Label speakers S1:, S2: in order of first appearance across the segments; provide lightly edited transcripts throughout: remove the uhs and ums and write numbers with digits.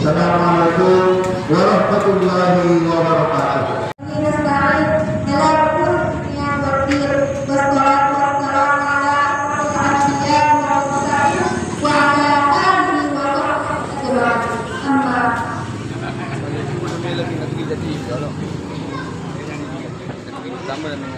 S1: Assalamualaikum warahmatullahi wabarakatuh.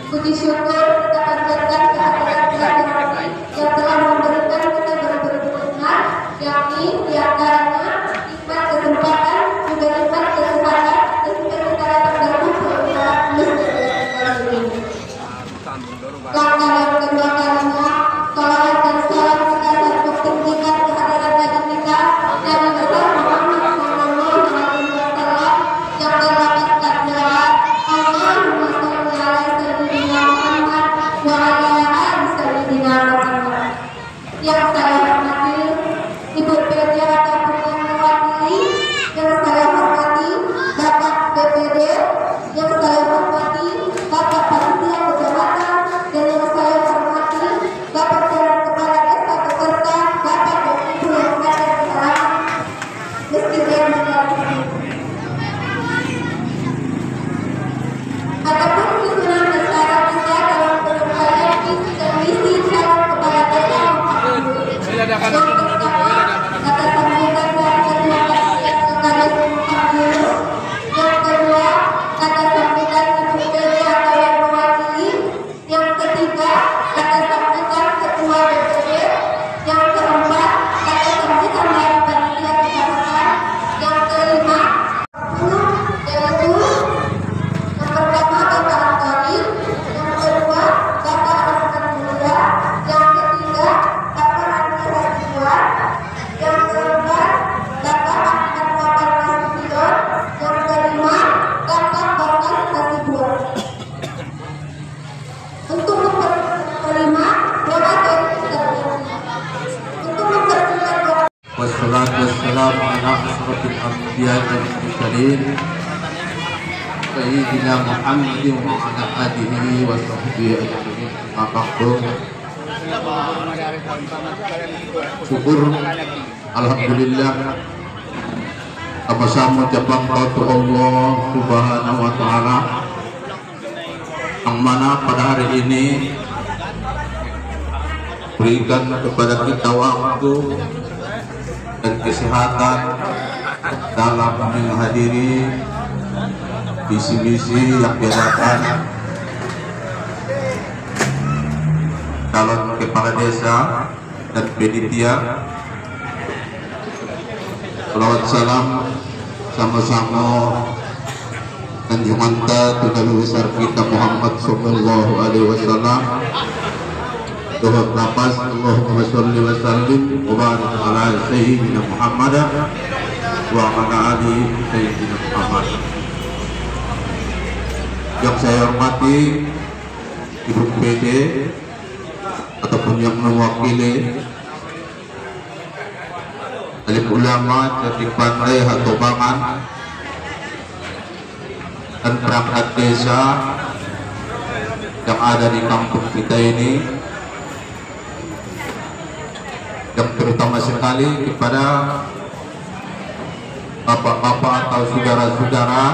S2: Puji syukur kita panjatkan kehadirat Ilahi yang telah memberikan kita berbagai nikmat, yakni diantaranya nikmat kesempatan, juga nikmat kesehatan, sehingga kita dapat berkumpul dalam masjid ini. Langkah yang kedua kalinya, salawat dan salam kita serta tinggikan kehadirat Nabi kita Nabi besar Muhammad Sallallahu Alaihi Wasallam yang terdapat jawab Allahumma sholli ala sayyidina Muhammad wa ala ali sayyidina Muhammad. Yang saya hormati Ibu PJ ataupun yang mewakili, yang saya hormati Bapak BPD, yang saya hormati Bapak Panitia Kecamatan, dan yang saya hormati Bapak Calon Kepala Desa beserta Bapak dan Ibu yang berada di dalam masjid yang mulia ini. Adapun susunan acara kita dalam penyampaian visi dan misi calon kepala desa yang pertama kata sambutan dari Ketua Panitia Sekretaris Umum, yang kedua kata sambutan Ibu PJ atau yang mewakili, yang ketiga kata sambutan Ketua BPD, yang keempat kata sambutan dari Panitia Kecamatan, yang kelima yaitu yang pertama Bapak Antoni, yang kedua Bapak Arifan Mulia, yang ketiga Bapak Andi Hasibuan, yang keempat Bapak Ahmad Bapak Nasution, yang kelima Bapak Bapak Hasibuan. Untuk kelima doa dari kita. Untuk mempersiapkan doa.
S1: Wassalatu wassalamu ala asyrafil anbiya'i wal mursalin Sayyidina Muhammadin wa ala alihi wa sahbihi ajma'in. Syukur alhamdulillah sama-sama ucapan kepada Allah Subhanahu wa taala yang mana pada hari ini berikan kepada kita waktu dan kesehatan dalam menghadiri visi-misi yang diadakan calon kepala desa dan panitia. Salawat salam sama-sama junjungan Nabi besar kita Muhammad sallallahu alaihi wasallam. Doa nafas Allahumma sholli wa sallim wa barik ala sayyidina Muhammad wa ala ali sayyidina Muhammad. Yang saya hormati Ibu PD ataupun yang mewakili alim ulama Cetik Pandai Hatobangan dan perangkat desa yang ada di kampung kita ini, yang terutama sekali kepada bapak-bapak atau saudara-saudara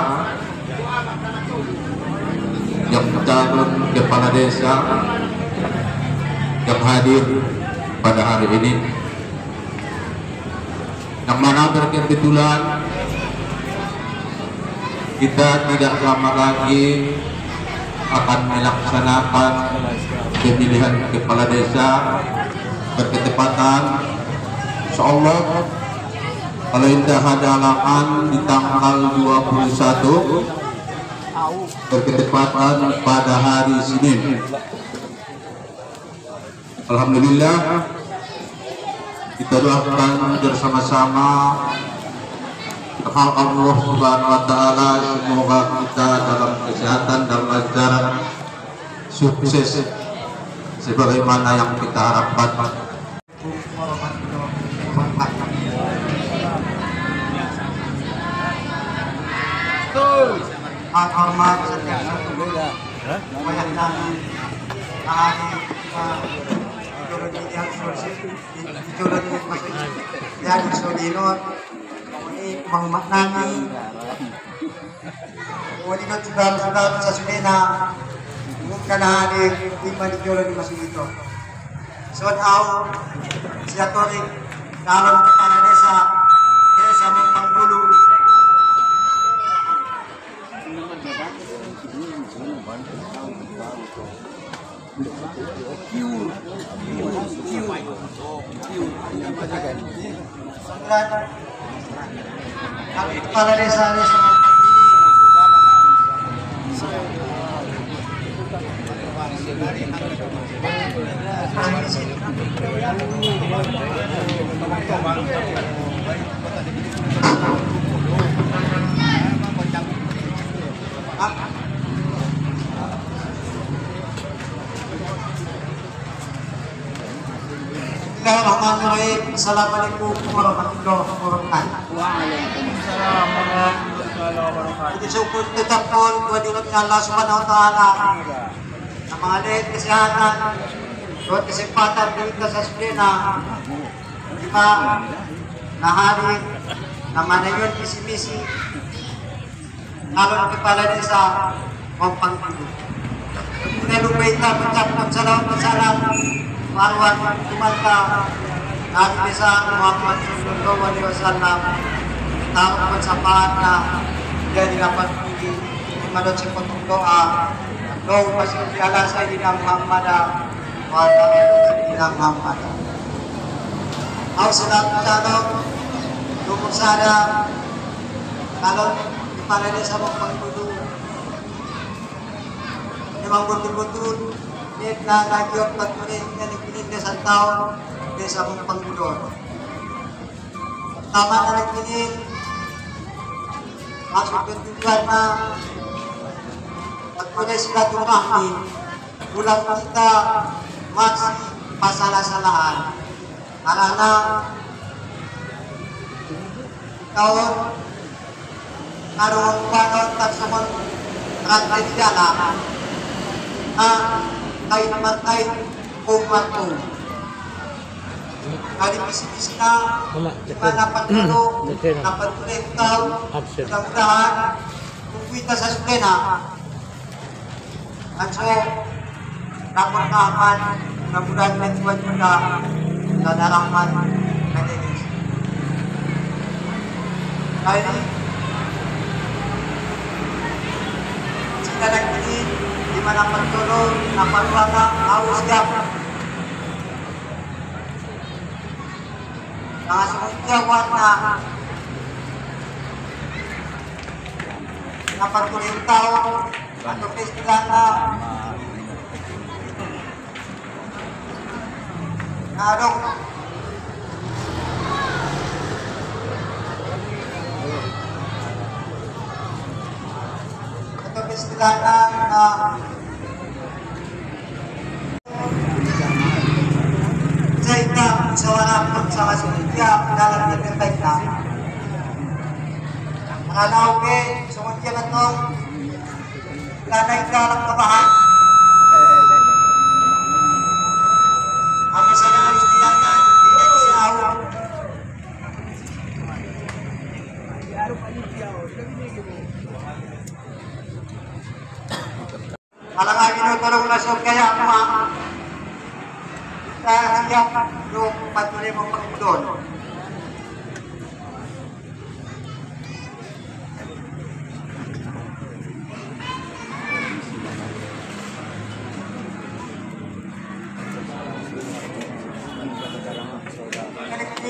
S1: yang calon kepala desa yang hadir pada hari ini, yang mana berkebetulan kita tidak lama lagi akan melaksanakan pemilihan kepala desa berketepatan insyaallah kalau tidak ada halangan di tanggal 21 berketepatan pada hari Senin. Alhamdulillah, kita doakan bersama-sama Allah Subhanahu wa taala semoga kita dalam kesehatan dan lancar sukses sebagaimana yang kita harapkan.
S3: Hormat banyak nabi yang sodinot ini mangmaknani kemudian saudara-saudara sa Sudena mungkin hadir lima di Jolo di masjid itu suat au siya torik dalam kepala desa Mumpang dulu kepala desa Bismillahirrahmanirrahim. Assalamualaikum warahmatullahi wabarakatuh. Waalaikumsalam warahmatullahi wabarakatuh. Ito syukur tetap pun kehadirat Allah Subhanahu wa taala. Na mga liit kesehatan, buat kesempatan kita sa Sudena. Lima na hari na manayon misi-misi nalon kepala desa Mumpang dulu. Kita lupa kita mengucapkan salam marwan kumanta nabi besar Muhammad sallallahu alaihi wasallam tahu pensapahan na jadi dapat tinggi madot si doa doa masih ala sayyidina Muhammad wa sayyidina Muhammad au salatu salam lumur sada kalau kepala desa Mumpang dulu memang betul-betul na nagyot patuloy na nagpilin sa taon desa Mumpang dulu. Tama na nagpilin masuk ke tujuan na patuloy sila tumahmi ulang kita masih masalah-salahan karena tahun karong panon taksumon rantai di dalam kahit matay umat ko. Kali misi-misi na dapat ito, dapat tuloy ikaw, mudah-mudahan, kung kita sa Sudena. At so, dapat kapan, mudah-mudahan nagtuwan mo na sa daraman na dinis. Kaya sila nagpilin, di mana pagtulong, napagwala, awis gap. Nangasumutiyawat na napagtuloy yung tao, at okay sila na narong istilahan na sa ita sa warapon sa kasulitya dalam nagkatay na nakalaw ke sumutya na ito nanay dalang kabahan ang isa na istilahan hindi isaw Malangay tinutulong na siya kaya mga siya yung patuloy mong pagpudon.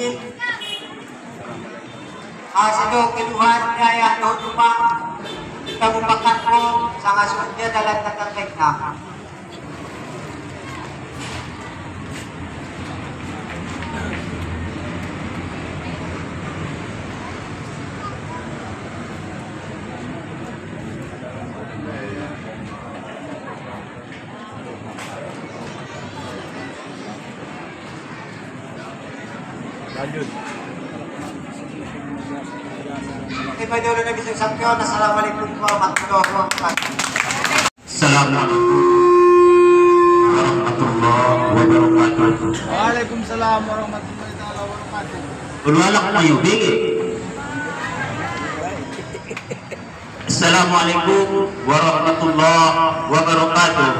S3: Amin. Sino kinuhan niya yan doon tumang itamupakan ko sa ngasunod niya dalat na tatay na.
S4: Lanjut.
S3: Okay, may dulo na bisang sampyon. Assalamualaikum warahmatullahi wabarakatuh.
S1: Assalamualaikum warahmatullahi wabarakatuh.
S4: Waalaikumsalam warahmatullahi wabarakatuh.
S1: Ulwalak kayo, bigit. Assalamualaikum warahmatullahi wabarakatuh.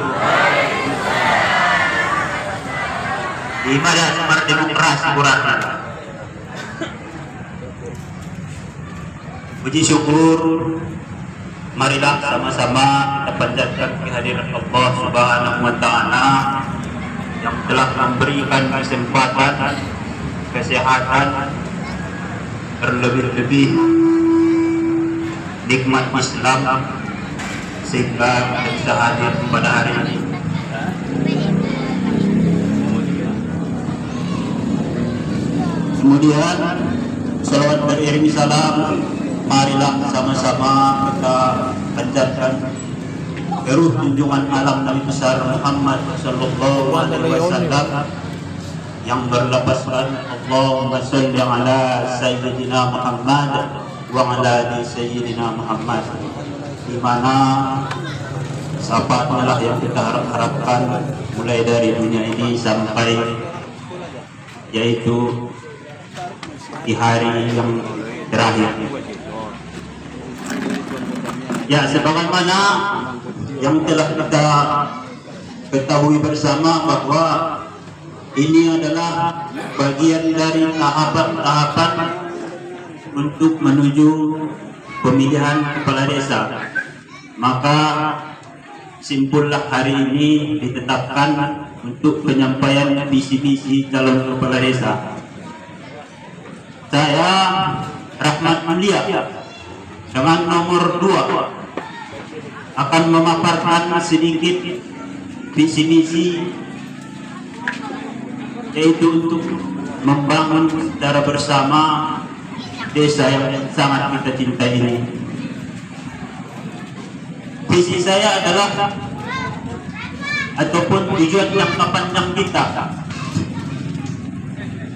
S1: Di mana seperti demokrasi kurang. Puji syukur, marilah sama-sama kita panjatkan kehadiran Allah Subhanahu wa Ta'ala yang telah memberikan kesempatan, kesehatan, terlebih-lebih nikmat Islam sehingga kita bisa hadir pada hari ini. Kemudian salawat beriringi salam, marilah sama-sama kita panjatkan ruh junjungan alam Nabi besar Muhammad sallallahu alaihi wasallam yang berlapaskan Allahumma shalli ala sayyidina Muhammad wa ala ali sayyidina Muhammad, di mana sahabatnya lah yang kita harapkan mulai dari dunia ini sampai yaitu di hari yang terakhir. Ya, sebagaimana yang telah kita ketahui bersama bahwa ini adalah bagian dari tahapan-tahapan untuk menuju pemilihan kepala desa. Maka simpullah hari ini ditetapkan untuk penyampaian visi-misi calon kepala desa. Saya Rahmat Mulia dengan nomor 2 akan memaparkan sedikit visi-misi, yaitu untuk membangun secara bersama desa yang sangat kita cintai ini. Visi saya adalah ataupun tujuan jangka panjang kita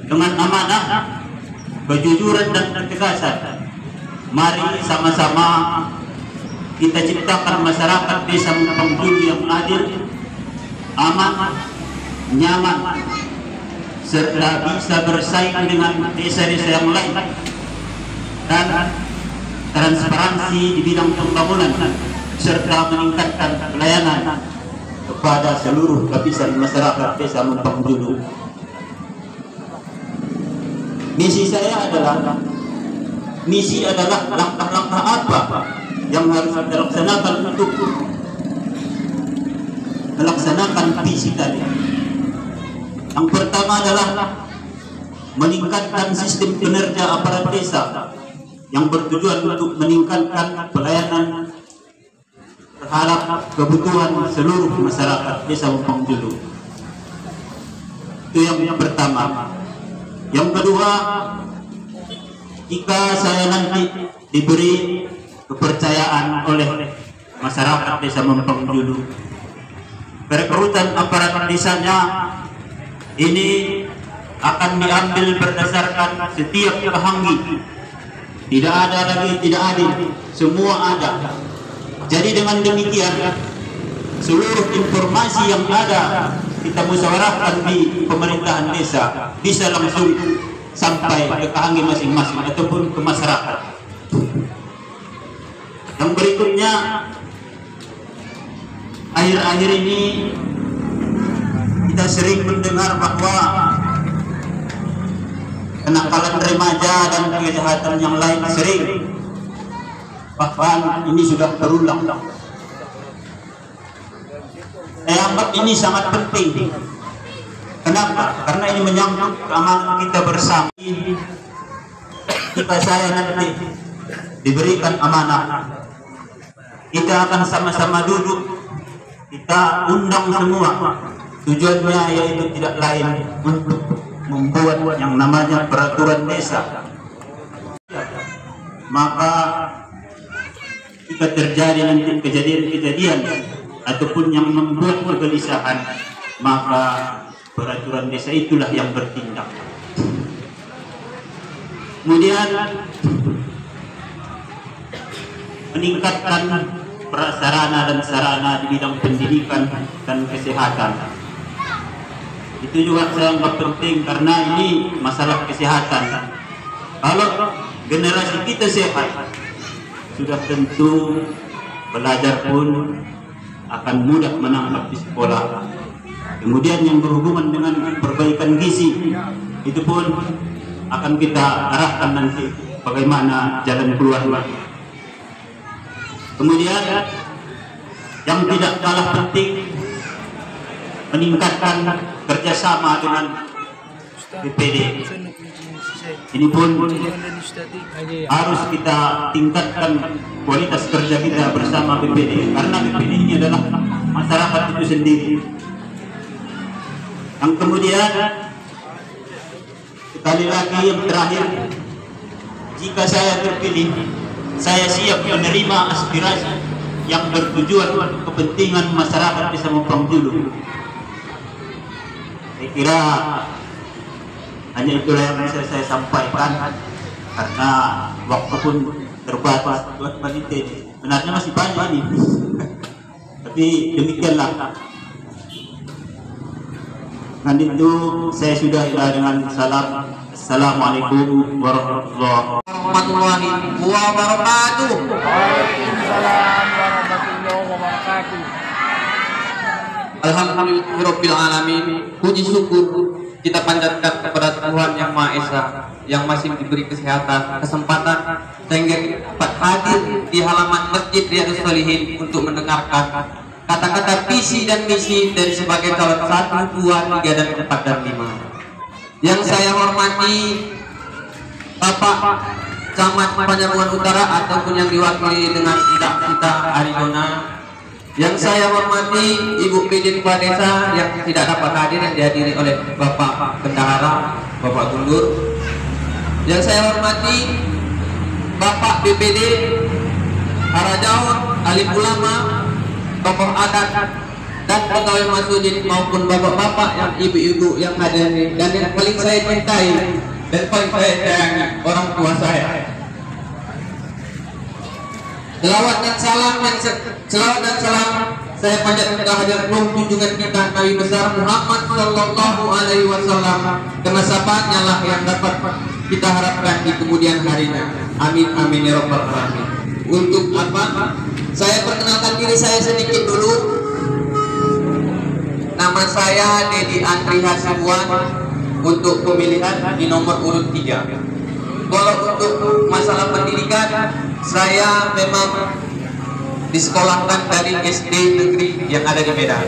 S1: dengan amanah, kejujuran dan ketegasan. Mari sama-sama kita ciptakan masyarakat desa Mumpang Julu yang adil, aman, nyaman, serta bisa bersaing dengan desa-desa yang lain, dan transparansi di bidang pembangunan serta meningkatkan pelayanan kepada seluruh lapisan masyarakat desa Mumpang Julu. Misi adalah langkah-langkah apa yang harus kita laksanakan untuk melaksanakan visi tadi. Yang pertama adalah meningkatkan sistem kinerja aparat desa yang bertujuan untuk meningkatkan pelayanan terhadap kebutuhan seluruh masyarakat desa Mumpang Julu. Itu yang pertama. Yang kedua, jika saya nanti diberi kepercayaan oleh masyarakat desa Mumpang Julu, perekrutan aparat desanya ini akan diambil berdasarkan setiap pahanggi. Tidak ada lagi tidak adil, semua ada. Jadi dengan demikian seluruh informasi yang ada kita musyawarahkan di pemerintahan desa bisa langsung sampai ke kahanggi masing-masing ataupun ke masyarakat. Yang berikutnya, akhir-akhir ini kita sering mendengar bahwa kenakalan remaja dan kejahatan yang lain sering, bahkan ini sudah berulang. Saya anggap ini sangat penting
S3: Kenapa? Karena ini menyangkut keamanan kita bersama. Jika saya nanti diberikan amanah, kita akan sama-sama duduk, kita undang semua. Tujuannya yaitu tidak lain untuk membuat yang namanya peraturan desa. Maka jika terjadi nanti kejadian-kejadian ataupun yang membuat kegelisahan, maka peraturan desa itulah yang bertindak. Kemudian meningkatkan prasarana dan sarana di bidang pendidikan dan kesehatan. Itu juga saya anggap penting karena ini masalah kesehatan. Kalau generasi kita sehat, sudah tentu belajar pun akan mudah menangkap di sekolah. Kemudian yang berhubungan dengan perbaikan gizi, itu pun akan kita arahkan nanti bagaimana jalan keluarnya. Kemudian yang tidak kalah penting, meningkatkan kerjasama dengan BPD. Ini pun harus kita tingkatkan kualitas kerja kita bersama BPD, karena BPD ini adalah masyarakat itu sendiri. Yang kemudian sekali lagi yang terakhir, jika saya terpilih, saya siap menerima aspirasi yang bertujuan untuk kepentingan masyarakat Desa Mumpang Julu. Saya kira hanya itulah yang bisa saya sampaikan, karena waktu pun terbatas buat panitia. Benarnya masih banyak ini, tapi demikianlah. Dan itu saya sudahilah dengan salam. Assalamualaikum warahmatullahi wabarakatuh.
S4: Waalaikumsalam warahmatullahi wabarakatuh.
S5: Alhamdulillahirabbil alamin. Puji syukur kita panjatkan kepada Tuhan Yang Maha Esa yang masih diberi kesehatan, kesempatan sehingga dapat hadir di halaman Masjid Riyadhus Shalihin untuk mendengarkan kata-kata visi dan misi dari sebagai calon 1, 2, 3, dan 4 dan 5. Yang saya hormati Bapak Camat Panjabuan Utara ataupun yang diwakili dengan kita Arizona. Yang saya hormati Ibu PD Kepala Desa yang tidak dapat hadir, yang dihadiri oleh Bapak Bendahara, Bapak Gundur. Yang saya hormati Bapak BPD Harajaun, alim ulama, tokoh adat dan pegawai masjid maupun bapak-bapak yang ibu-ibu yang hadir, dan yang paling saya cintai dan paling saya sayangi, orang tua saya. Selawat dan salam saya panjatkan kehadirat junjungan kita Nabi besar Muhammad Sallallahu Alaihi Wasallam, karena sahabatnya lah yang dapat kita harapkan di kemudian harinya. Amin amin ya rabbal alamin. Untuk apa? Saya perkenalkan diri saya sedikit dulu. Nama saya Dedi Andri Hasibuan, untuk pemilihan di nomor urut 3. Kalau untuk masalah pendidikan, saya memang disekolahkan dari SD negeri yang ada di Medan.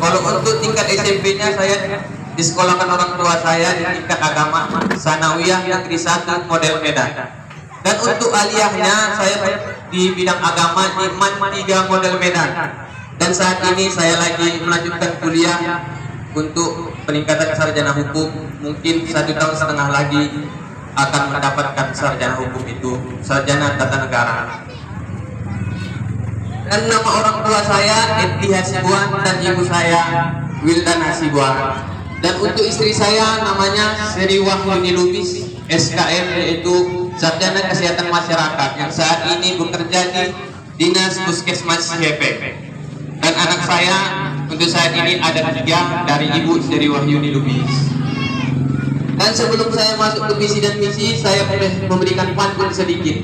S5: Kalau untuk tingkat SMP-nya, saya disekolahkan orang tua saya di tingkat agama Sanawiyah Negeri 1 model Medan. Dan untuk aliyahnya, saya di bidang agama di MAN 3 model Medan. Dan saat ini saya lagi melanjutkan kuliah untuk peningkatan sarjana hukum. Mungkin 1,5 tahun lagi akan mendapatkan sarjana hukum itu, sarjana tata negara. Dan nama orang tua saya Edi Hasibuan dan ibu saya Wildan Hasibuan. Dan untuk istri saya namanya Sri Wahyuni Lubis, SKM, yaitu sarjana kesehatan masyarakat, yang saat ini bekerja di Dinas Puskesmas Cihepeng. Dan anak saya untuk saat ini ada 3 dari ibu Sri Wahyuni Lubis. Dan sebelum saya masuk ke visi dan misi, saya boleh memberikan pantun sedikit.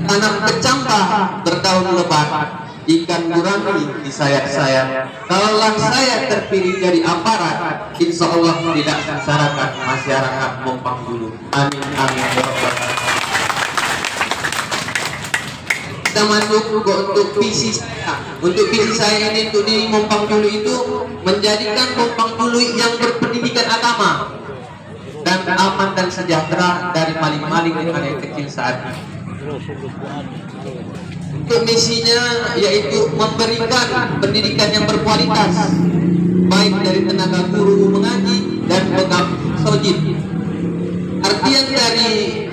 S5: Tanam kecambah berdaun lebat, ikan gurami di sayap-sayap. Kalaulah saya terpilih dari aparat, insya Allah tidak masyarakat Mumpang Julu. Amin amin. kita masuk ke untuk visi saya. Untuk visi saya ini untuk di Mompang Julu itu menjadikan Mompang Julu yang berpendidikan agama dan aman dan sejahtera dari maling-maling yang ada yang kecil saat ini. Untuk misinya yaitu memberikan pendidikan yang berkualitas baik dari tenaga guru mengaji dan pegawai sojid. Artian dari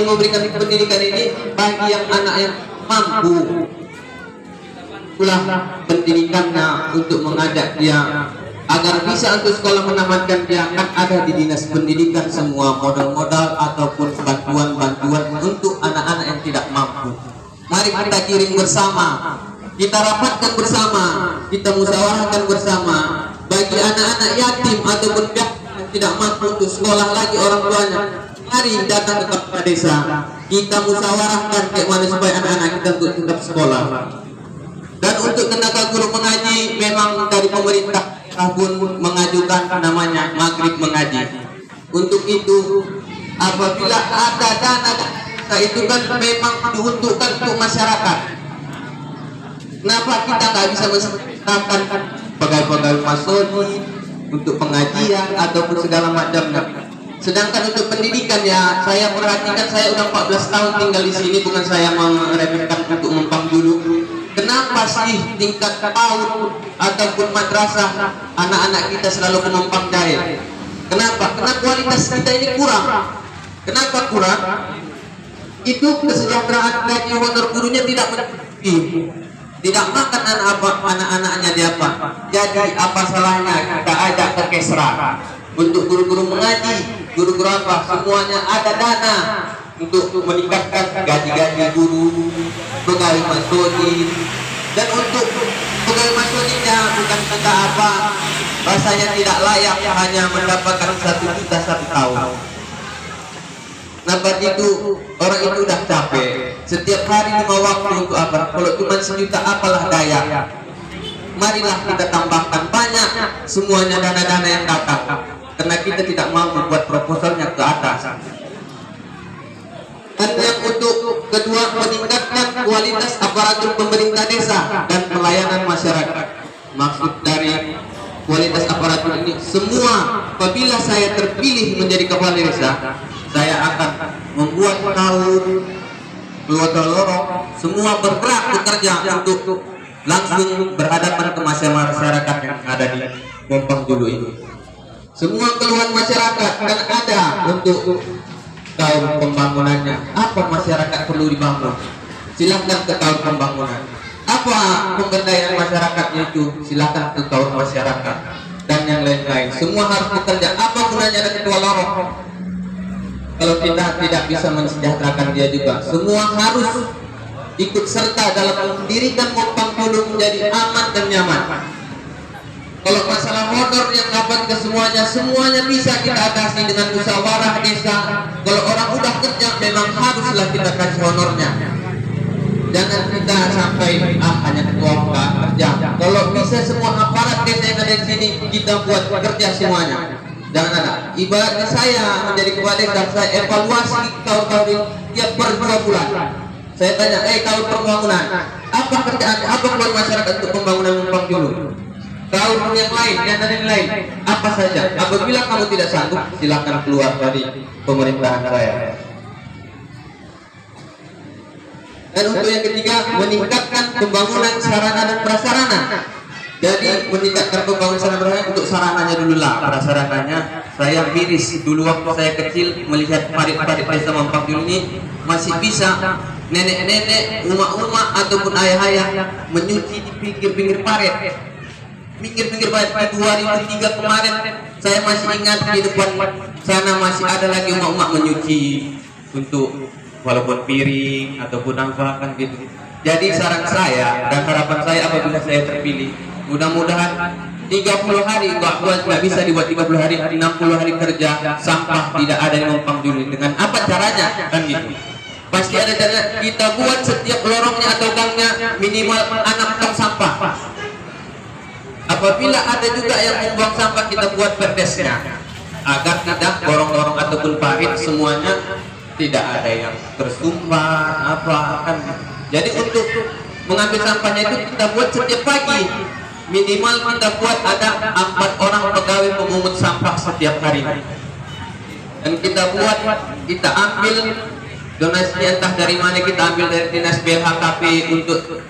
S5: memberikan pendidikan ini bagi yang anak yang mampu, itulah pendidikannya untuk mengajak dia agar bisa untuk sekolah menamatkan. Dia akan ada di dinas pendidikan semua modal-modal ataupun bantuan-bantuan untuk anak-anak yang tidak mampu. Mari kita kirim bersama, kita rapatkan bersama, kita musyawarahkan bersama bagi anak-anak yatim ataupun yang tidak mampu untuk sekolah lagi orang tuanya. Mari datang ke kepala desa, kita musyawarahkan bagaimana supaya anak-anak kita untuk tetap sekolah. Dan untuk tenaga guru mengaji, memang dari pemerintah pun mengajukan namanya Maghrib Mengaji. Untuk itu, apabila ada dana itu kan memang diuntukkan untuk masyarakat. Kenapa kita nggak bisa mensertakan pegawai-pegawai masjid untuk pengajian ataupun segala macamnya? Sedangkan untuk pendidikan ya, saya perhatikan, saya udah 14 tahun tinggal di sini, bukan saya meremehkan untuk Mompang Julu. Kenapa sih tingkat PAUD ataupun madrasah anak-anak kita selalu ke Mompang Jaya? Kenapa? Karena kualitas kita ini kurang. Kenapa kurang? Itu kesejahteraan gaji honor gurunya tidak mencukupi. Tidak makan anak-anaknya dia apa? Jadi apa salahnya kita ajak ke Kesra untuk guru-guru mengaji, guru-guru apa? Semuanya ada dana untuk meningkatkan gaji-gaji guru, pegawai masjid. Dan untuk pegawai masjidnya bukan kata apa, rasanya tidak layak hanya mendapatkan 1 juta 1 tahun. Nampak itu orang itu udah capek. Setiap hari 5 waktu untuk apa? Kalau cuma 1 juta apalah daya. Marilah kita tambahkan banyak semuanya dana-dana yang datang. Karena kita tidak mampu buat proposalnya ke atas. Dan yang untuk kedua, meningkatkan kualitas aparatur pemerintah desa dan pelayanan masyarakat. Maksud dari kualitas aparatur ini, semua apabila saya terpilih menjadi kepala desa, saya akan membuat kaum lorong semua bergerak bekerja untuk langsung berhadapan ke masyarakat yang ada di Mompang Julu ini. Semua keluhan masyarakat kan ada untuk kaum pembangunannya. Apa masyarakat perlu dibangun? Silahkan ke kaum pembangunan. Apa pemberdayaan masyarakatnya itu? Silahkan ke kaum masyarakat dan yang lain-lain. Semua harus bekerja. Apa gunanya ada ketua lorong kalau kita tidak bisa mensejahterakan dia juga? Semua harus ikut serta dalam mendirikan Mompang Julu menjadi aman dan nyaman. Kalau masalah honor yang dapat ke semuanya bisa kita atasi dengan musyawarah desa. Kalau orang udah kerja memang haruslah kita kasih honornya. Jangan kita sampai hanya ketua enggak kerja. Kalau bisa semua aparat desa yang ada di sini kita buat kerja semuanya. Jangan ada. Ibaratnya saya menjadi kepala desa, saya evaluasi tahun-tahun tiap per 2 bulan. Saya tanya, tahun pembangunan, apa kerjaan, apa buat masyarakat untuk pembangunan Mompang Julu? Tahun yang lain, yang lain, apa saja. Apabila kamu tidak sanggup, silakan keluar dari pemerintahan saya. Dan untuk yang ketiga, meningkatkan pembangunan sarana dan prasarana. Jadi meningkatkan pembangunan sarana prasarana, untuk sarananya dulu lah. Prasarananya saya miris dulu waktu saya kecil melihat parit-parit desa Mompang Julu ini masih bisa nenek-nenek, umak-umak ataupun ayah-ayah menyuci di pinggir-pinggir parit. Pinggir-pinggir parit. 2003 kemarin saya masih ingat di depan sana masih ada lagi umak-umak menyuci untuk walaupun piring ataupun apa kan gitu. Jadi saran saya dan harapan saya apabila saya terpilih, mudah-mudahan 30 hari nggak bisa dibuat 30 hari, 60 hari kerja sampah tidak ada di Mompang Julu. Dengan apa caranya kan gitu? Pasti ada cara. Kita buat setiap lorongnya atau gangnya minimal 6 tong sampah. Apabila ada juga yang membuang sampah, kita buat perdesnya agar tidak lorong-lorong ataupun parit semuanya tidak ada yang tersumpah apa kan. Jadi untuk mengambil sampahnya itu kita buat setiap pagi. Minimal kita buat ada 4 orang pegawai pemungut sampah setiap hari. Dan kita buat, kita ambil donasi entah dari mana, kita ambil dari dinas BLHKP untuk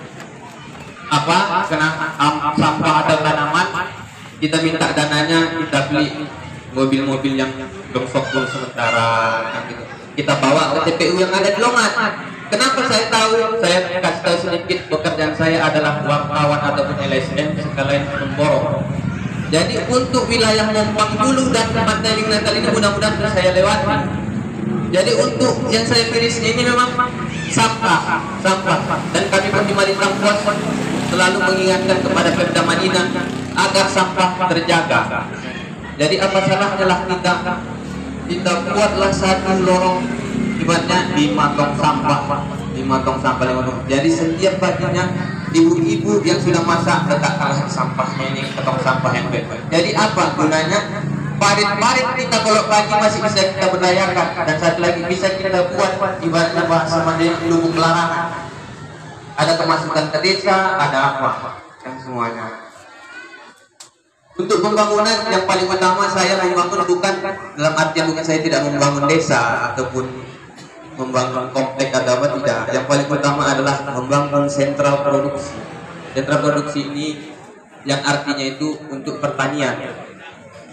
S5: apa, kena sampah atau tanaman. Kita minta dananya, kita beli mobil-mobil yang longsok sementara, gitu. Kita bawa ke TPU yang ada di Longan. Kenapa saya tahu? Saya kasih tahu sedikit, pekerjaan saya adalah wartawan ataupun LSM sekalian pemborong. Jadi untuk wilayah Mompang dulu dan Pantai Natal ini mudah-mudahan saya lewati. Jadi untuk yang saya pilih ini memang sampah. Dan kami pun di Malintang Pos selalu mengingatkan kepada Pemda Madinah agar sampah terjaga. Jadi apa salahnya lah kita buatlah satu lorong, ibaratnya 5 tong sampah. Jadi setiap paginya ibu-ibu yang sudah masak letakkanlah sampahnya ini ke tong sampah yang baik. Jadi apa gunanya? Parit-parit kita kalau pagi masih bisa kita berdayakan, dan satu lagi bisa kita buat ibaratnya bahasa Madinah lubung larangan. Ada kemasukan ke desa, ada apa? Dan semuanya. Untuk pembangunan yang paling utama saya membangun bukan dalam artian bukan saya tidak membangun desa ataupun membangun komplek atau apa, tidak. Yang paling utama adalah membangun sentral produksi. Sentral produksi ini yang artinya itu untuk pertanian.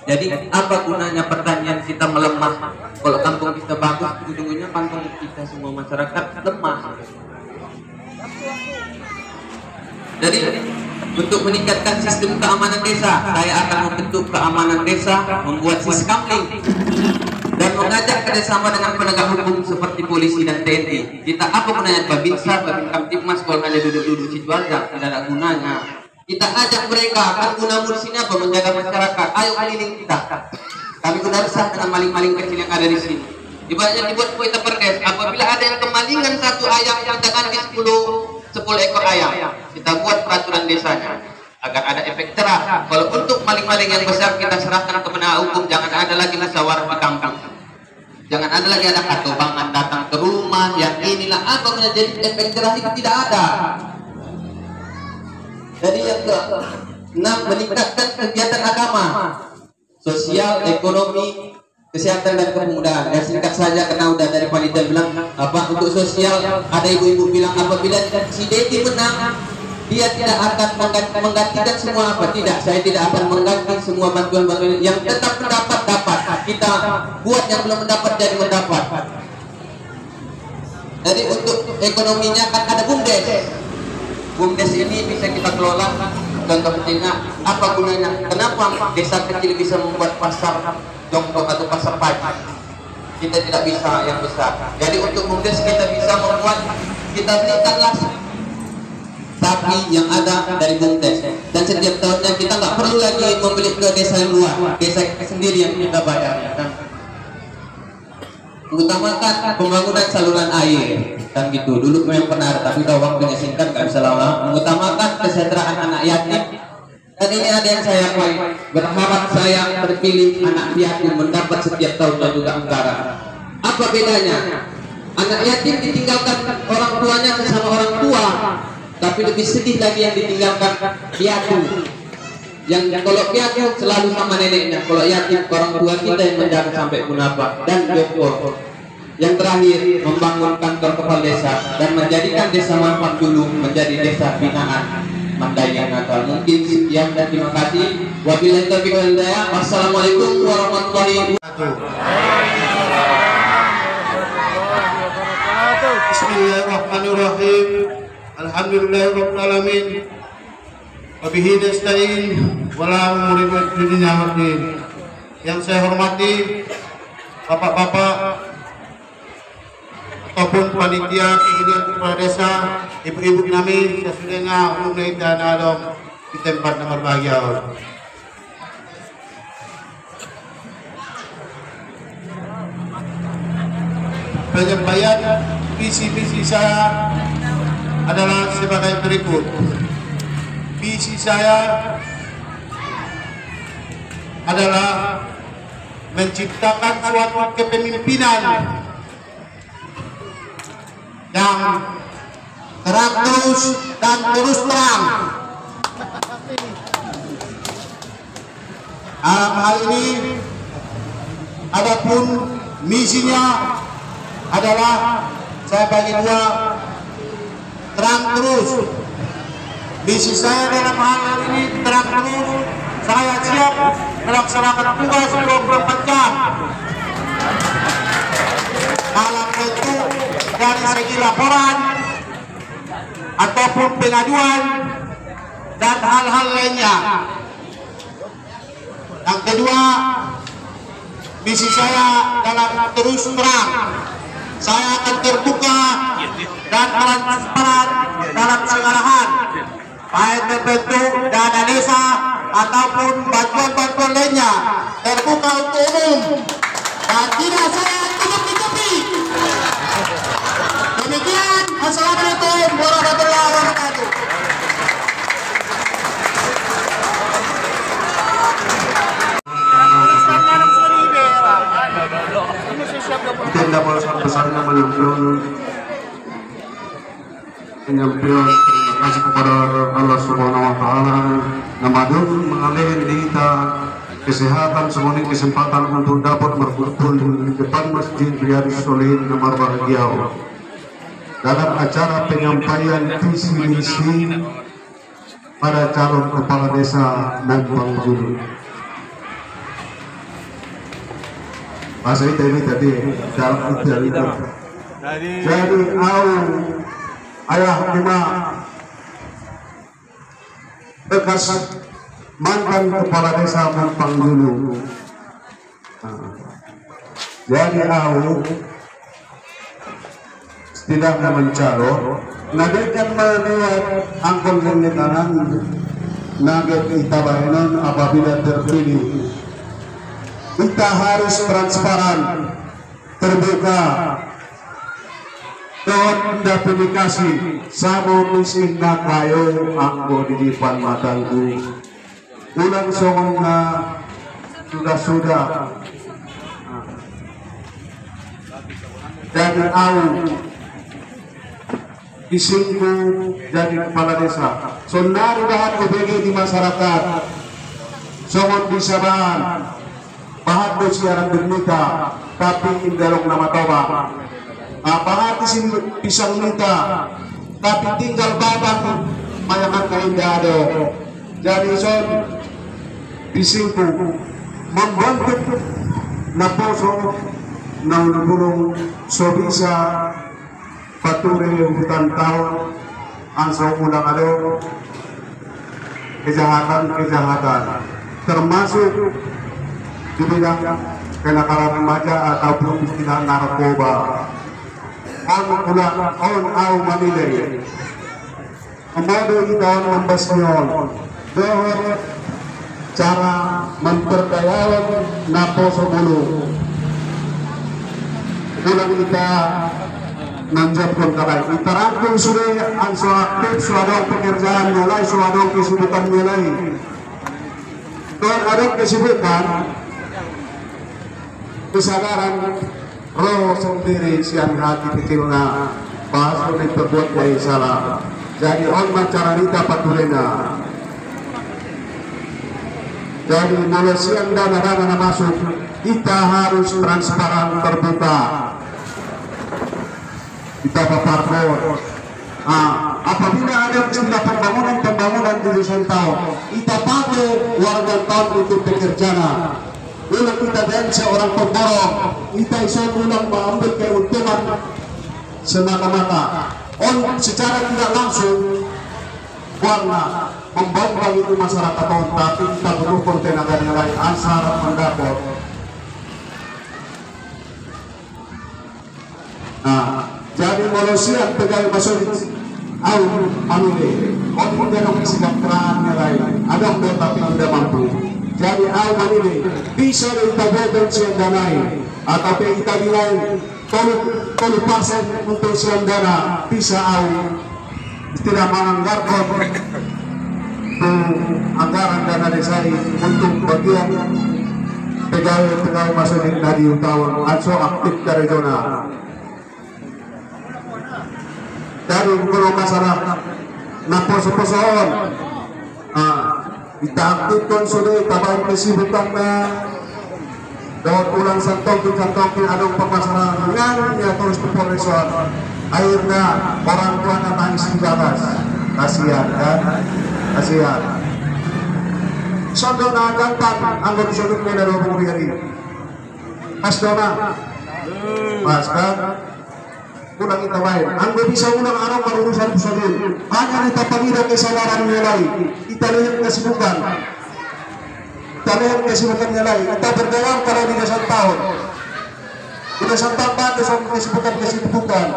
S5: Jadi apa gunanya pertanian kita melemah kalau kampung kita bagus, ujung-ujungnya kampung kita semua masyarakat lemah. Jadi untuk meningkatkan sistem keamanan desa, saya akan membentuk keamanan desa, membuat siskamling, dan mengajak kerjasama dengan penegak hukum seperti polisi dan TNI. Kita apa gunanya Babinsa, Babin Kamtipmas kalau hanya duduk-duduk situ aja, tidak ada gunanya. Kita ajak mereka, kan gunamu di sini apa? Menjaga masyarakat. Ayo keliling kita. Kami sudah resah dengan maling-maling kecil yang ada di sini. Ibaratnya dibuat kuota perdes. Apabila ada yang kemalingan 1 ayam, kita ganti 10 ekor ayam. Kita buat peraturan desanya agar ada efek cerah. Kalau untuk maling-maling yang besar kita serahkan ke penegak hukum, jangan ada lagi musyawarah di kampung. Jangan ada lagi ada katobangan datang ke rumah yang inilah apa menjadi efek cerah itu tidak ada. Jadi yang ke-6, meningkatkan kegiatan agama, sosial, ekonomi, kesehatan dan kepemudaan. Ya singkat saja karena udah dari panitia bilang apa untuk sosial, ada ibu-ibu bilang apabila si Dedi menang dia tidak akan menggantikan semua apa, tidak, saya tidak akan mengganti semua bantuan-bantuan yang tetap mendapat kita buat yang belum mendapat jadi mendapat. Jadi untuk ekonominya kan ada BUMDes ini bisa kita kelola. Contoh kecilnya apa gunanya? Kenapa desa kecil bisa membuat pasar jongkok atau pasar pagi? Kita tidak bisa yang besar. Jadi untuk BUMDes kita bisa membuat, kita belikanlah sapi yang ada dari BUMDes, dan setiap tahunnya kita nggak perlu lagi membeli ke desa yang luar, desa kita sendiri yang kita bayar. Mengutamakan pembangunan saluran air, kan gitu. Dulu memang pernah ada, tapi kalau waktunya singkat nggak bisa lama. Mengutamakan kesejahteraan anak yatim. Dan ini ada yang saya berharap saya terpilih anak yatim mendapat setiap tahunnya juga anggaran. Apa bedanya? Anak yatim ditinggalkan orang tuanya sesama orang tua, tapi lebih sedih lagi yang ditinggalkan piatu. Yang kalau piatu selalu sama neneknya, kalau yatim orang tua kita yang menjaga sampai punapa. Dan jokor yang terakhir, membangun kantor kepala desa dan menjadikan desa Mampang dulu menjadi desa binaan Mandailing Natal. Mungkin sekian dan terima kasih. Wabillahi taufiq wal hidayah. Wassalamualaikum warahmatullahi wabarakatuh.
S6: Bismillahirrahmanirrahim. Alhamdulillahirabbil alamin. Wabihi nasta'in wala umuri dunya waddin. Yang saya hormati bapak-bapak ataupun panitia kegiatan kepala desa, ibu-ibu kami sesudahnya umumnya dan adom di tempat yang berbahagia. Penyampaian visi-misi saya adalah sebagai berikut. Visi saya adalah menciptakan suatu kepemimpinan yang terang terus dan terus terang. Hal ini adapun misinya adalah saya bagi dua, terang terus. Misi saya dalam hal ini terang terus, saya siap melaksanakan tugas 24 jam. Dalam bentuk dari segi laporan ataupun pengaduan dan hal-hal lainnya. Yang kedua, misi saya dalam terus terang, saya akan terbuka dan transparan dalam segala hal, baik berbentuk dana desa ataupun bantuan-bantuan lainnya, terbuka untuk umum dan tidak saya tutup-tutupi. Demikian, assalamualaikum warahmatullahi wabarakatuh.
S1: Kita besar-besarnya menyampaikan terima kasih kepada Allah Subhanahu Wa Taala namadun mengalihkan kita kesehatan semuanya kesempatan untuk dapat berkumpul di depan Masjid Riyadhus Shalihin nomor bahagia dalam acara penyampaian visi misi pada calon kepala desa Mumpang Julu. Bahasa ini tadi dalam itu. Jadi ayah lima bekas mantan kepala desa Mumpang Julu. Jadi setidaknya mencalon nagakan melihat angkol pemerintahan nagat itabayanan apabila terpilih. Kita harus transparan, terbuka, dan komunikasi sama miskin na kayo anggo di depan mataku. Ulang songong sudah jadi isingku jadi kepala desa. So narudahan OBG di masyarakat, songong bisabahan. Bahat do siaran bernika tapi indalong nama toba. Bahat isin pisang nita tapi tinggal badan mayangan kaindado. Jadi son pisingku membantu na poso ng nagulong so bisa patuloy hutan taon ang sa ulang kejahatan termasuk di bidang kenakalan remaja ataupun istilah narkoba. On manilay. Amado itawan membasnyon bahwa cara memperdayakan naposo bulu. Kulang kita nanjat kong kakay. Itarangkong suri ang suaktif suadong pekerjaan nilay, suadong kesibukan nilay. Doon adong kesibukan kesadaran roh sendiri siang hati kecil na bahas ulit berbuat dari salah. Jadi on macarita patulena. Jadi mulai siang dana-dana na masuk, kita harus transparan terbuka. Kita paparpor. Apabila ada istilah pembangunan di Nusantara, kita pakai warga tahun untuk pekerjaan. Ulang kita dan seorang pemborong, kita iso ulang mengambil keuntungan semata-mata. Secara tidak langsung, warna membangun itu masyarakat tahun, tapi kita berukur tenaga nilai ansar mendapat. Jadi manusia pegawai masuk manule, orang yang kesejahteraan nilai, ada yang tapi tidak mampu. Jadi manule bisa ditabungkan siang danai, atau kita nilai 30% untuk siang dana bisa tidak menganggarkan anggaran dana desa untuk bagian pegawai masuk di utawang atau aktif dari zona. Dan Jadi kalau masalah naposo-posoon, ditakutkan sudah tabahin kesibukan na dapat ulang santong adong pemasaran dengan terus kepolisian. Akhirnya orang tua nangis di atas, kasihan kan, kasihan. Sondo na gampang anggur sudut na narobong bigari. Pas dona, pas kan, ulang kita baik. Anggur bisa ulang araw marurusan pusodin. Hanya kita pangira kesalahan nilai, kita lihat kesibukan. Kita lihat kesibukan nilai. Kita berdalam kalau di dasar tahun. Di dasar tahun batas kesibukan.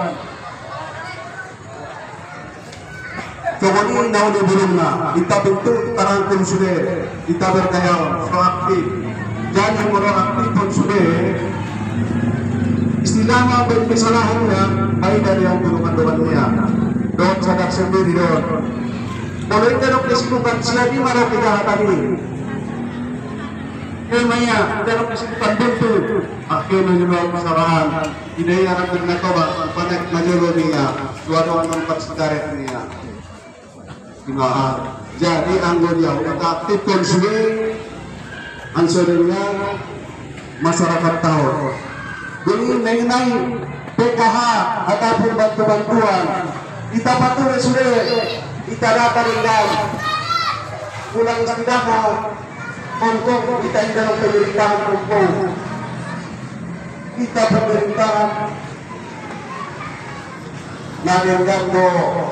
S1: Kemudian naon belum na, kita bentuk tarangkul sudah, kita berdaya proaktif. Jadi proaktif pun sudah. Istilahnya berkesalahannya, baik dari yang duluan-duluannya. Dok sadar sendiri dok. Kalau kita dok kesibukan siapa malah kejahatan ini. Kemanya, dalam kesibukan bentuk. Akhirnya juga kesalahan. Tidak yang akan bernakoba, banyak majornya, dua-dua tempat sekaretnya. Jadi anggota aktif konsumen ansodenya masyarakat tahu. Jadi mengenai PKH ataupun bantuan kita patuh sudah kita dapat rendah pulang setidaknya untuk kita di dalam pemerintahan hukum kita pemerintahan nabi ganggo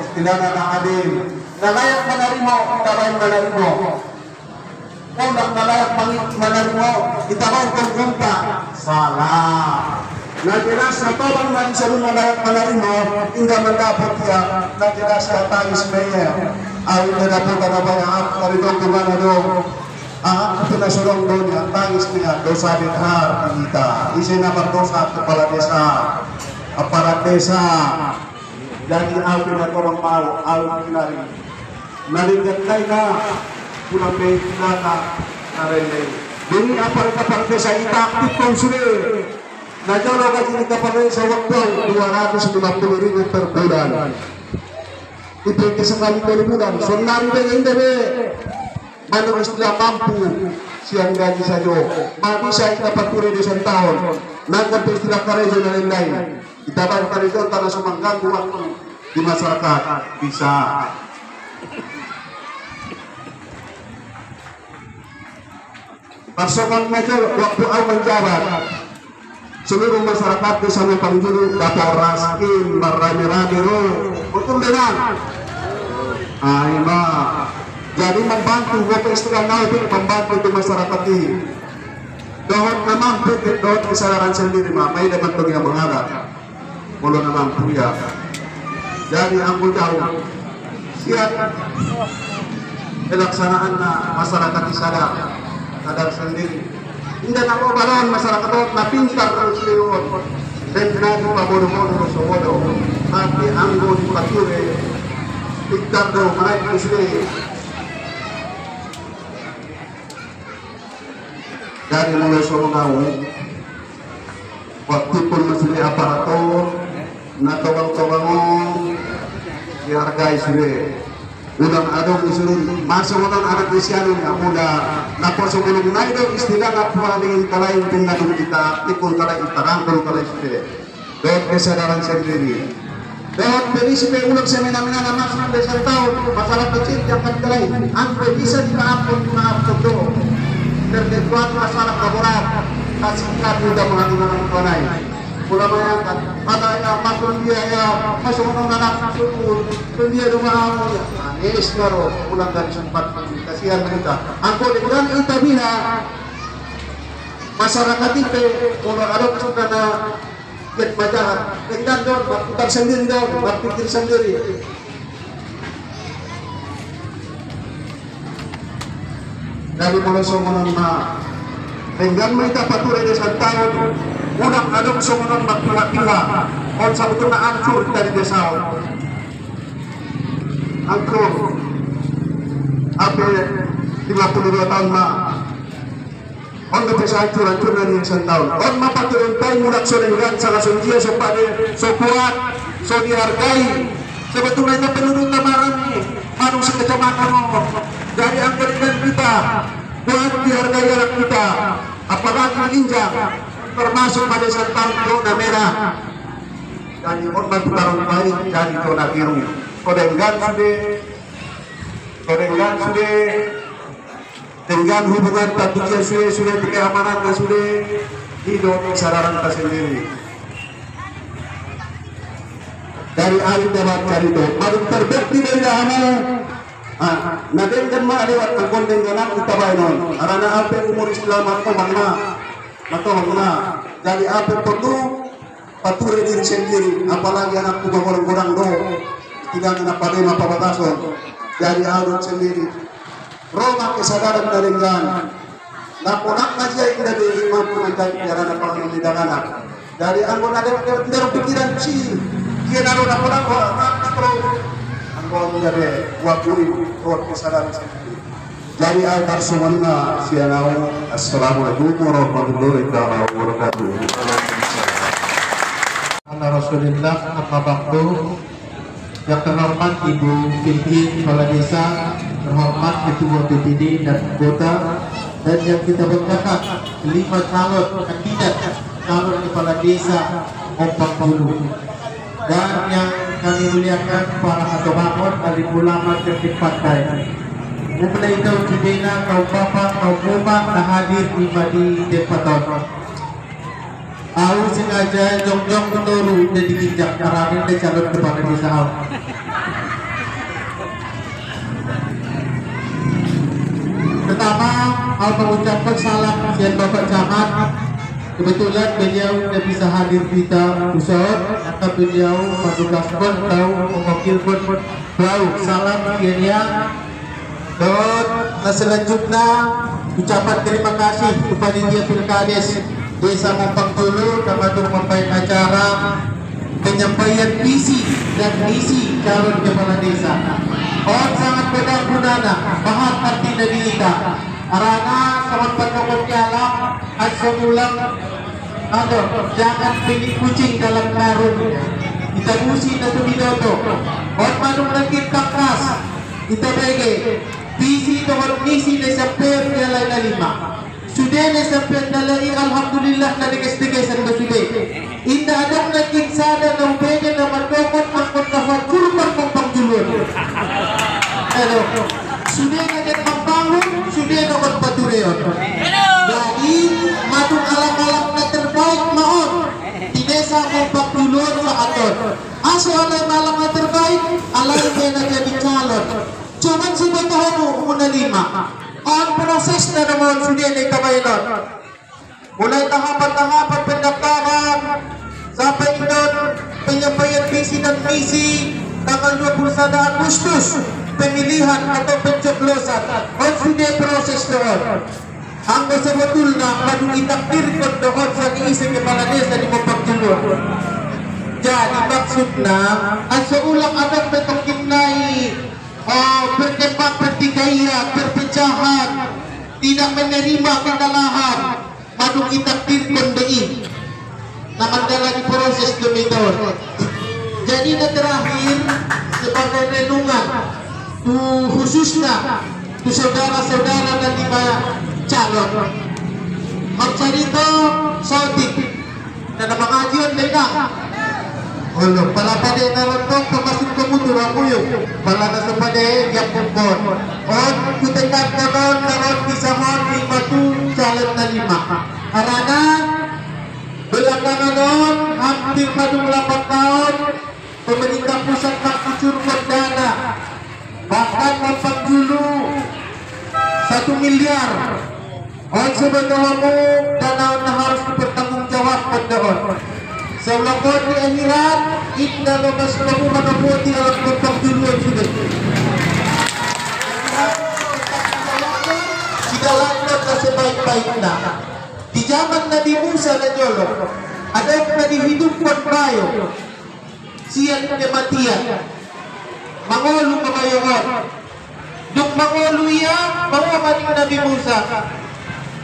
S1: istilahnya na adil na layak menerima kita baik menerima undang na layak menerima kita baik bergumpa salah na jelas na tawang na isarun na layak menerima hingga mendapat ya na jelas na tangis maya awin na dapat na bayang karidong kumana dong ito na surong doon ang tangis niya dosa bithar kita isi na berdosa kepala desa aparat desa jadi awin na korong mau awin kinari naligantay na pulang behinan na narinay dini aparat desa itaktik kong suri na jalo ka jini kapalay sa waktu 250,000 per bulan ito kesakali per bulan so narinay hindi be mana istilah mampu siang gaji saja bisa kita paturi di tahun nanti istilah karejo dan lain-lain kita balik karejo tanah semangganggu waktu di masyarakat bisa pasokan major waktu awal menjabat seluruh masyarakat bisa mempanggil dapur raskin marami-rami betul dengan aima jadi membantu bapak istilah naik membantu di masyarakat ini dohon memang dohon kesadaran sendiri may dapat bagi yang mengharap mulu memang ya jadi aku jauh siap pelaksanaan masyarakat sadar sendiri tidak nak balon masyarakat na pintar terus liwat dan nabi pabodo-bodo sobodo tapi anggo di pature pintar do menaik sendiri dari mulai sorong waktu pun masih aparatur na tawang-tawang dihargai sudah ulang adong disuruh masa ulang anak disiano niya mula naposo gulong na ito istilah na pumaling kalayin pinanong kita tikong kalayin tarangkol kalayin sudah dahil kesadaran sendiri dahil perisipe ulang sa minamina na mas ng desang taon masalah kecil yang kan kalayin ang bisa dimaapon do terdekat masalah laborat kasihkan tidak mengandung konai pula mayangkan katanya masuk dia ya masuk anak syukur dia rumah ya manis karo pulang dari sempat kasihan mereka angko dengan kita bina masyarakat itu kalau ada kesempatan get bacahan kita dong berputar sendiri dong berpikir sendiri dari mulai somonan na hinggan mereka patuloy di isang tahun unang adong somonan magpula-pula kung sa betul na angkur dari desa angkur ape 52 tahun na on the desa angkur na di isang tahun on mapatuloy tayo mulat so ringan sa kasundiya so pade so kuat so dihargai
S3: Sebetulnya itu penduduk marami, manung sa kecamatan mo. Dari ang galingan kita, buat dihargai anak kita, apalagi injak, termasuk pada santang zona merah. Jadi hormat tarong baik, jadi zona biru. Kodenggan sudah, dengan hubungan tatunya sudah keamanan sudah hidup kesadaran kita sendiri. Dari alim dapat cari itu, paling terbukti dari amal. Nadengkan mah lewat konten kanan kita bayinon. Karena apa umur Islam atau mana, jadi apa perlu patuhi diri sendiri, apalagi anak juga orang-orang do, tidak kena pada apa batasan. Jadi audit sendiri. Roma kesadaran darenggan. Naponak aja tidak mampu menjadi jalan apa yang tidak anak. Dari anggota tidak pikiran sih. Dia naruh naponak anggota menjadi waktu kesadaran sendiri. Jadi agar semuanya sianau. Assalamualaikum warahmatullahi wabarakatuh.
S6: Rasulullah amma ba'du. Yang terhormat Ibu Pimpin Kepala Desa, terhormat Ketua BPD dan anggota, dan yang kita banggakan 5 calon kandidat calon Kepala Desa Ompang Bulu, dan yang kami muliakan para hatobangon, alim ulama tertib partai. Mulai tahun Cibena, kaum bapak, kaum rumah, nah hadir di Depaton. Aku sengaja jong-jong menurut dan diinjak karena dia calon kepala desa aku. Pertama, aku mengucapkan salam dan Bapak Camat. Kebetulan beliau tidak bisa hadir kita pusat, maka beliau petugas pun tahu mewakilkan beliau. Salam yang dan selanjutnya ucapan terima kasih kepada dia Pilkades Desa Ompang Bulu yang telah memakai acara penyampaian visi dan misi calon kepala desa. Orang sangat berguna bahan arti dari kita. Karena sangat berkongkong alam asal-ulang jangan pilih kucing dalam karung. Kita usi na tumidoto. Orang manung langit takas. Kita bagi visi dan misi na sampai jalan na 5. Sudah sampai dalai alhamdulillah na digas-digasan na sudah. Indah adang naging sana na upenya na mandokot angkot na kurban mong pangjulun. Pero sudah naging pangbangun, sudah na magpatureon. Jadi matong alam-alam na terbaik maon. Tinesa mong pangjulun sa aton. Aso alay malam na terbaik, alay may na jadi calon. Cuman si Batohano muna 5. Ang proses na naman sudah na ikabaylan. Mulai tahapan-tahapan pendaftaran sampai doon penyampaian visi dan misi tanggal 21 Agustus pemilihan atau pencoblosan. Ang sudah proses doon. Ang sebetulnya madu itakdirkan doon sa iisip kepala desa di Mapagdulur. Jadi maksudnya asal-ulang ada petokimnai berkembang bertigaya, perpecahan, tidak menerima kesalahan, madu kita tirpon dei. Naman lagi proses demikian. Jadi terakhir sebagai renungan khususnya saudara-saudara dan 5 calon. Magcarito Saudik dan pengajian mereka. Olo, pala pada narotong termasuk kemudian aku yuk. Pala nasa pada yang pukul. On kutekat karon narot kisahon 5 calon na 5. Karena belakangan on hampir 8 tahun pemerintah pusat mengucurkan dana. Bahkan Ompang Bulu 1 miliar. On sebetulnya dana harus dipertanggungjawabkan doon. Sebelum di akhirat, inna lomas kamu manabuti alam Ompang Bulu sudah. Sigalangan na sebaik-baik na. Di zaman Nabi Musa na nyolong, ada yang dihidupkan bayo. Siyan kematian. Mangolu kamayangan. Duk mangolu iya, mawamaning Nabi Musa.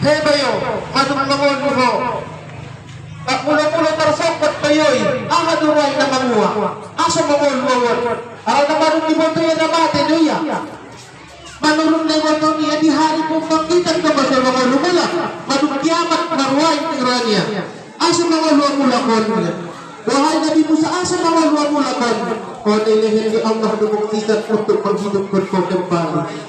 S6: Hei bayo, madung mangolu ho. Tak mula-mula tersangkut bayoy, ahaduray na manguwa. Asa mangolu awon. Araw na manong iboto yan na mati, doya. Manurong na iboto niya di hari pong pangkitan ka ba sa mga lumula. Manong kiamat marway tingran niya. Asa mga luwa-mulakon niya. Wahai Nabi Musa, asa mga luwa-mulakon. Kung nilihin ni Allah dumuktisan untuk paghidup ko kembali.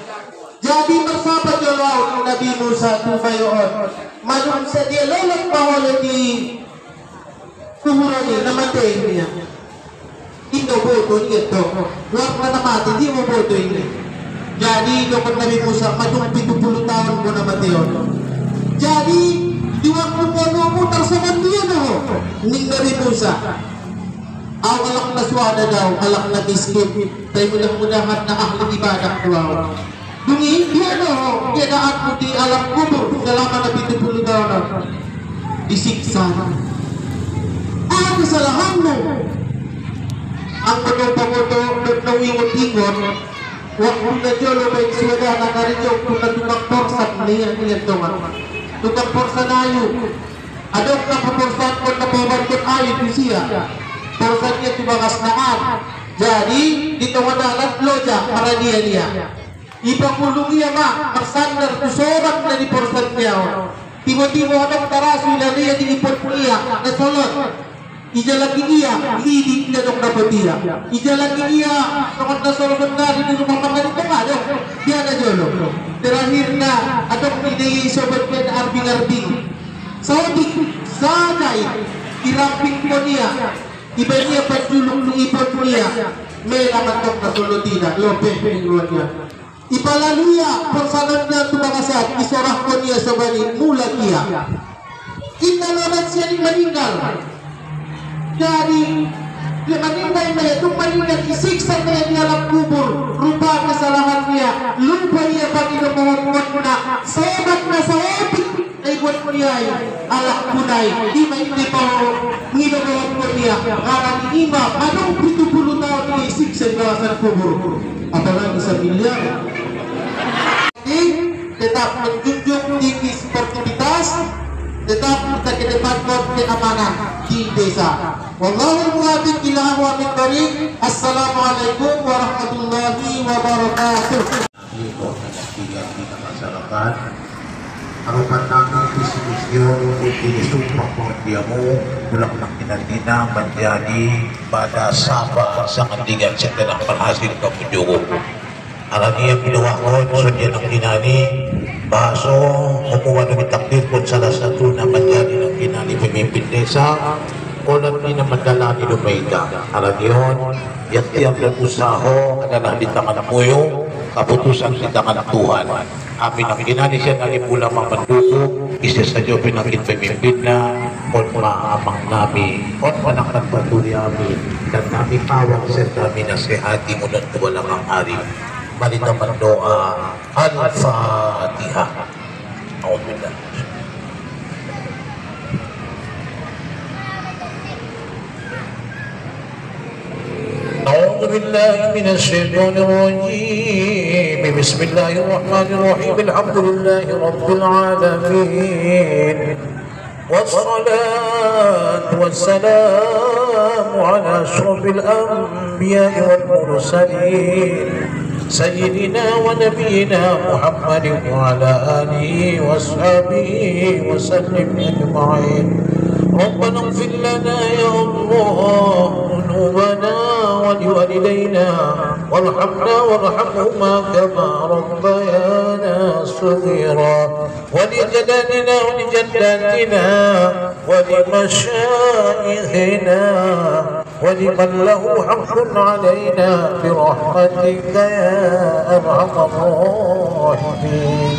S6: Jadi bersahabat jalaw Nabi Musa tumayon. Manong sa dia lolot paholo di kuhurani namatay niya. Hindi boto niya ito. Huwag na namatay, hindi mo boto niya. Jadi, dokon Nabi Musa, madung 70 tahun mo namatay yun. Jadi, diwag mo po mutar sa kandiya na ho. Ning Nabi Musa. Ang alak na suwada daw, alak na biskip. Tayo mo lang mudahan na ahli ibadah kuwaw. Dungi, diya na ho. Diya na at mo di alam kubur. Dalaman na 70 tahun. Disiksa na. Ang kesalahan mo. Ang pagpapamoto na uwingot-ingot, huwag kong na Diyolo may suwada na karinyo kung natukang porsan niya tungan. Tukang porsan ayo. Adok na paporsan ko na pabantun ayo di siya. Porsan niya tumakas naan. Jadi, dito madalat loja para niya. Ipakulong niya ma, marsandar kusorak na di porsan niya. Timo-timo anong taraso na niya dinipot niya, nasolot. Ija lagi iya, hindi na dong dapat iya. Ija lagi iya, nukot na sorobot na, hindi rumah mga nito nga, dia na jolo. Terakhir na, adok hindi sobat ko na arbing-arbing. Saudi, sanay, iramping ko niya. Iba niya pagdulong ng ipot niya. May naman itong nasulutina, lope, pinuwan niya. Ipalaluya, porsalan na tumakasat, isorah ko niya sa bani, mula niya. Inalaman siya ni meninggal. Jadi, dia meninggal na itong meninggal, isiksa na yan niya lang kubur, rupa kesalahan niya, lupa niya Panginoon mo na, sabat na sa opik, ay buat mo niya, alak punay, di hindi pa nginabawan mo niya, karang ima, anong 70 tahun niya isiksa niya sa kubur, apalagi sa milyar. Tetap menjunjung tinggi sportivitas, tetap kita kedepankan keamanan di desa. Wallahul muwaffiq ila aqwamit thoriq. Assalamualaikum warahmatullahi wabarakatuh.
S1: Kita masyarakat harapan namin visi-misi untuk disumpah pengertianmu ulang nakin menjadi pada sabah sangat tinggal setelah berhasil kemenjungu. Alagi yang pinawakon sudah ng kinani baso kumuha ng takdir kung salah satu na menjadi ng kinani pemimpin desa o nanti na madala ni Lumayda. Alagi yun, tiap dan usaho adalah di tangan mo yung kaputusan di tangan Tuhan. Amin ang kinani siya nalipula mapandukog, isa sa Diyo pinagin pemimpin na o maamang nami o manakang patuli amin dan nami pawang sa nami nasihati mo ng walang ang hari. Mari kita berdoa. Al-Fatihah. Alhamdulillah. أعوذ بالله من الشيطان الرجيم بسم الله الرحمن الرحيم الحمد لله رب العالمين والصلاة والسلام على أشرف الأنبياء والمرسلين سيدنا ونبينا محمد وعلى آله وصحبه وسلم أجمعين. ربنا اغفر لنا يا الله ذنوبنا ولوالدينا وارحمنا وارحمهما كما ربيانا صغيرا ولجدادنا ولجداتنا ولمشايخنا ولمن له حق علينا برحمتك يا أرحم الراحمين.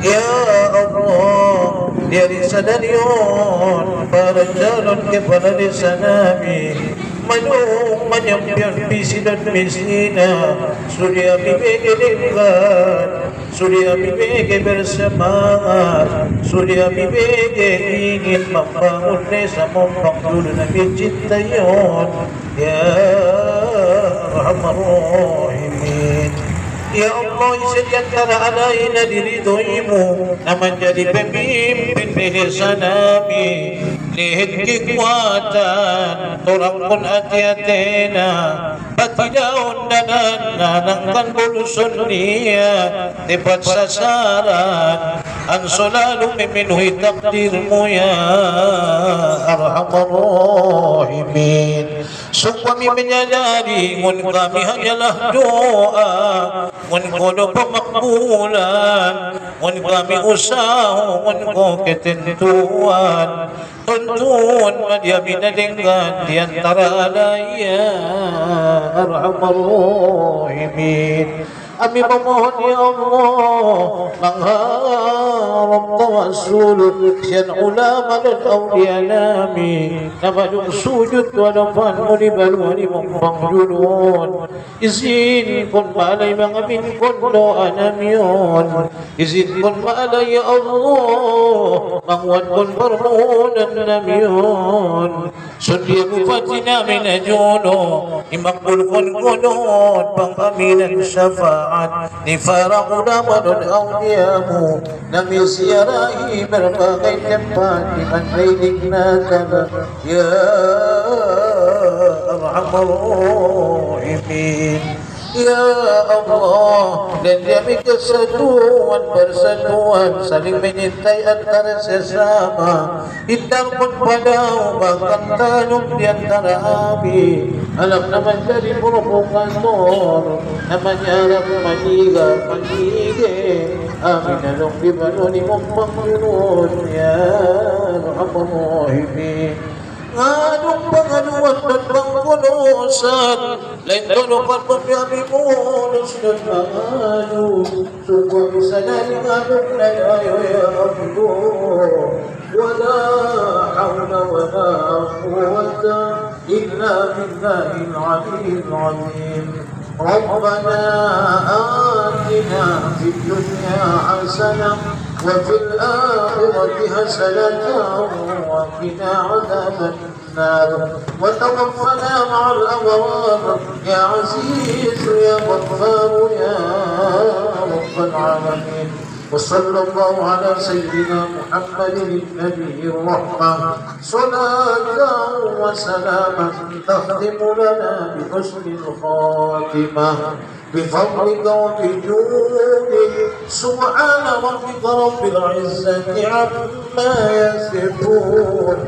S1: Ya Allah, dari sanarion para calon kepala desa Nabi Manung menyampian visi dan misinya Sudia bibege dekat Sudia bibege bersemangat Sudia bibege ingin membangun desa membangun Nabi Cintayon Ya Rahman Rahimin. Ya Allah, sediakanlah alaina diridhoimu na menjadi pemimpin di desa Nabi
S7: Lihat kekuatan orang pun hati-hatinya Patidah undangan nanangkan bulusun dia Tepat sasaran An selalu memenuhi takdirmu ya Arhamar Rahimin. Kami menyadari ngun kami hanyalah doa, ngun kodo pemakbulan, ngun kami usaha, ngun ko ketentuan. Tuntun media binadenggan di antara alaya Arhamar Rahimin. Kami memohon ya Allah mengharap tawassul sian ulama dan awliya nami nabaduk sujud walapan ulibal wali mempangdulun izin kun ma'alay mga minkun doa namiyon izin kun ma'alay ya Allah mangwan kun permohonan namiyon sundiya bupati namin na jono imakbul kun kunod pangaminan syafa ni para ulama dan awliyamu nami siarahi berbagai tempat di mandailing natala ya Arhamar Rahimin. Ya Allah, dan demi kesatuan persatuan saling menyintai antara sesama. Hitam pun pada bahkan tanum di antara api. Alam nama dari provokator, namanya Arab Maniga Panige. Amin along di baloni mumpang ya Arhamar Rahimin. Anong pangaluan dan pangkulusan lain tulupan pagyabi mo lusod mangalu sungguh bisa naling anong layayo ya Allah wala hawla wala quwwata illa billahil aliyyil azim. ربنا آتنا في الدنيا حسنة وفي الآخرة حسنة وقنا عذاب النار وتوفنا مع الأبرار يا عزيز يا غفار يا رب العالمين. وصلى الله على سيدنا محمد النبي الرحمة صلاة وسلاما تختم لنا بحسن الخاتمة بفضلك وبجودك سبحان ربك رب العزة عما يصفون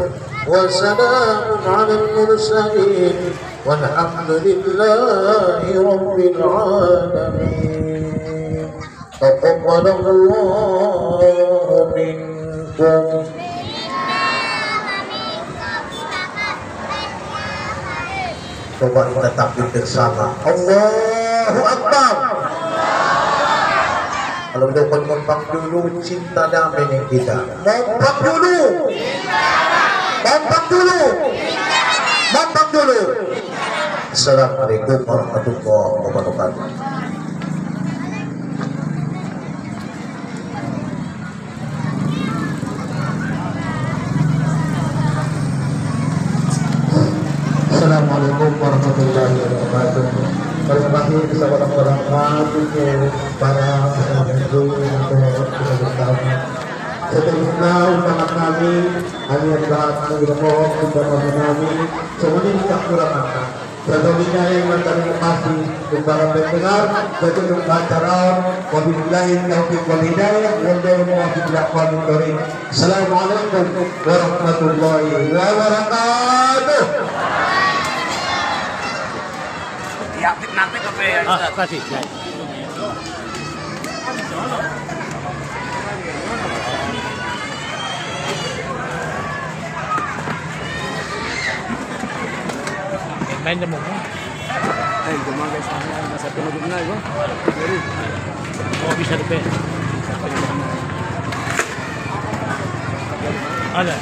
S7: وسلام على المرسلين والحمد لله رب العالمين. تقبل الله منكم. Coba kita takbir bersama. Allahu Akbar. Kalau udah mempak dulu cinta damai yang kita. Mempak dulu. Mempak dulu. Mempak dulu. Assalamualaikum warahmatullahi wabarakatuh.
S6: Assalamualaikum warahmatullahi wabarakatuh. Terima kasih kepada orang-orang para penonton untuk bersama. Seterusnya ucapan kami hanya adalah mengirimkan kepada kami semuanya tidak kurang apa. Sebelumnya yang terima kasih kepada pendengar untuk acara wabillahi taufiq wal hidayah wallahu muwaffiq. Assalamualaikum warahmatullahi wabarakatuh.
S4: Kasih. Main demo.
S8: Gumagas na sa pinagod na ito.
S4: Oh, bisa depan. Ada.